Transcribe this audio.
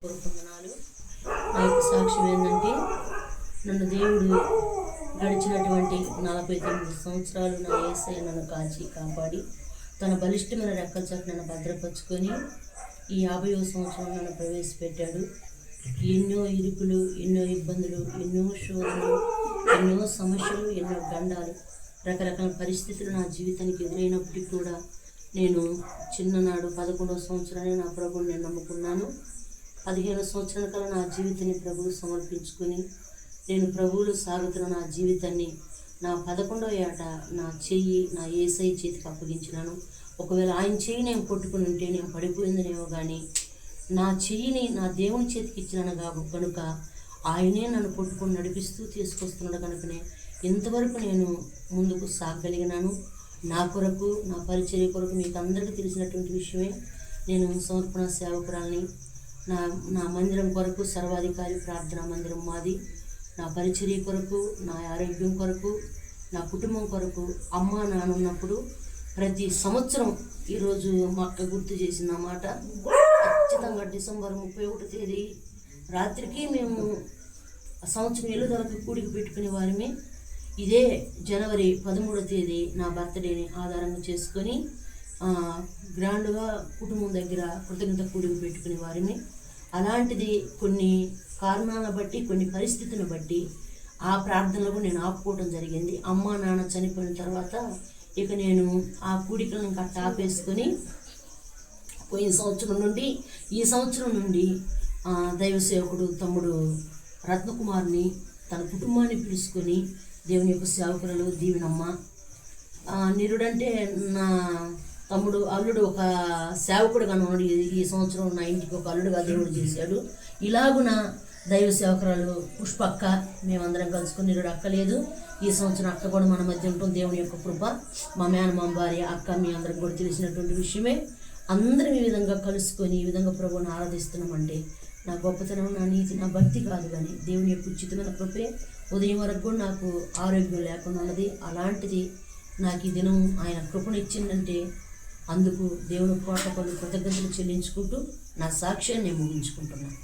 వందనాలు. నా యొక్క సాక్ష్యం ఏంటంటే, నన్ను దేవుడు గడిచినటువంటి 49 సంవత్సరాలు నా యేసయ్య నన్ను కాచి కాపాడి తన బలిష్టమైన రెక్కల చాటు నన్ను భద్రపరుచుకొని ఈ 50వ సంవత్సరం నన్ను ప్రవేశపెట్టాడు. ఎన్నో ఇరుకులు, ఎన్నో ఇబ్బందులు, ఎన్నో శోధనలు, ఎన్నో సమస్యలు, ఎన్నో గండాలు, రకరకాల పరిస్థితులు నా జీవితానికి ఎదురైనప్పటికీ కూడా నేను చిన్ననాడు 11వ సంవత్సరాన్ని నా ప్రభువుని నేను నమ్ముకున్నాను. 15 సంవత్సరాల కల్లా నా జీవితాన్ని ప్రభువు సమర్పించుకొని నేను ప్రభువులు సాగుతున్న నా జీవితాన్ని నా 11వ ఏట నా చెయ్యి నా యేసయ్య చేతికి అప్పగించినాను. ఒకవేళ ఆయన చెయ్యి నేను పట్టుకుని ఉంటే నేను పడిపోయిందనేమో కానీ నా చెయ్యిని నా దేవుని చేతికి ఇచ్చినాను కనుక ఆయనే నన్ను పట్టుకొని నడిపిస్తూ తీసుకొస్తున్నాడు కనుకనే ఇంతవరకు నేను ముందుకు సాగగలిగినాను. నా కొరకు, నా పరిచర్య కొరకు మీకు అందరికీ తెలిసినటువంటి విషయమే. నేను సమర్పణ సేవకురాల్ని. నా మందిరం కొరకు సర్వాధికారి ప్రార్థనా మందిరం మాది. నా పరిచర్య కొరకు, నా ఆరోగ్యం కొరకు, నా కుటుంబం కొరకు అమ్మ నాన్న ఉన్నప్పుడు ప్రతి సంవత్సరం ఈరోజు మా అక్క గుర్తు చేసిన మాట, ఖచ్చితంగా డిసెంబర్ 31వ తేదీ రాత్రికి మేము సంవత్సరం ఎల్లుదలకు కూడికి పెట్టుకునే వారిమే. ఇదే జనవరి 13వ తేదీ నా బర్త్డేని ఆధారంగా చేసుకొని గ్రాండ్గా కుటుంబం దగ్గర కృతజ్ఞత కూడికి పెట్టుకునే వారిని. అలాంటిది కొన్ని కారణాలను బట్టి, కొన్ని పరిస్థితులను బట్టి ఆ ప్రార్థనలకు నేను ఆపుకోవడం జరిగింది. అమ్మ నాన్న చనిపోయిన తర్వాత ఇక నేను ఆ కూడికలను కట్ట ఆపేసుకొని పోయిన సంవత్సరం నుండి ఈ సంవత్సరం నుండి దైవ సేవకుడు తమ్ముడు రత్నకుమార్ని తన కుటుంబాన్ని పిలుచుకొని దేవుని యొక్క సేవకులు దీవెనమ్మ నిరుడంటే నా తమ్ముడు అల్లుడు ఒక సేవకుడుగా ఉన్నాడు. ఈ సంవత్సరం నా ఇంటికి ఒక అల్లుడుగా దేవుడు చేశాడు. ఇలాగున దైవ సేవకురాలు పుష్పక్క మేమందరం కలుసుకొని, నిరుడు అక్క లేదు, ఈ సంవత్సరం అక్క కూడా మన మధ్య ఉంటుంది. దేవుని యొక్క కృప. మా మేనమామ భార్య అక్క మీ అందరికి కూడా తెలిసినటువంటి విషయమే. అందరం ఈ విధంగా కలుసుకొని ఈ విధంగా ప్రభువుని ఆరాధిస్తున్నామంటే నా గొప్పతనం, నా నీతి, నా భక్తి కాదు కానీ దేవుని యొక్క ఉచితమైన కృపే. ఉదయం వరకు కూడా నాకు ఆరోగ్యం లేకుండా ఉన్నది. అలాంటిది నాకు ఈ దినం ఆయన కృపను ఇచ్చిందంటే అందుకు దేవుని కోట కొన్ని కృతజ్ఞతలు చెల్లించుకుంటూ నా సాక్ష్యాన్ని ముగించుకుంటున్నాను.